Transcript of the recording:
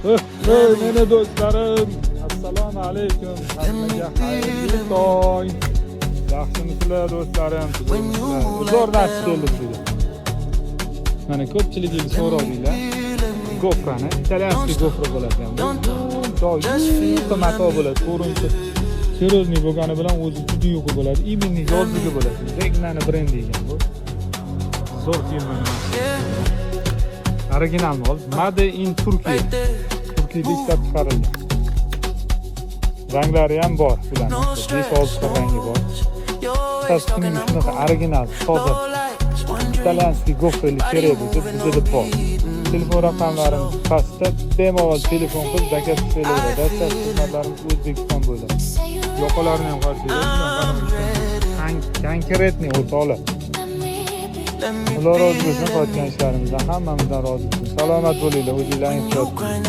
Meni do'stlarim, assalomu alaykum. Hammaga xayrli tong. Yaxshimisizlar do'stlarim? Zo'r dars keldi sizga. Mana ko'pchilik yil so'rovdinglar. Gofrani, italyanskiy gofra bo'ladi ham. Joy, mato bo'ladi, ko'rinchi. Serozniy bo'lgani bilan o'zi juda yuqori bo'ladi. Imенно yozligi bo'ladi. Regnani brendi ekan bu. Zo'r firma. Original mol, made in Turkiya. Turkiyada ishlab chiqarilgan. Ranglari ham bor bularning. 5-6 ta rangi bor. Tasmin shunaqa original, toza. İtalyanskiy gofreli kerak bo'lsa bizda bor. Telefon raqamlarimiz pastda, bemalol telefon qilib zakaz qilaveradi. Dastlab xizmatlarimiz O'zbekiston bo'ylab. Yoqalarini ham qarshılaydi. Konkretniy o'rtoqlar. Ular rozi bo'lsin qotgan ishlarimizdan, hammamizdan rozi bo'lsin. Salomat bo'linglar, o'zinglarni ehtiyot qiling.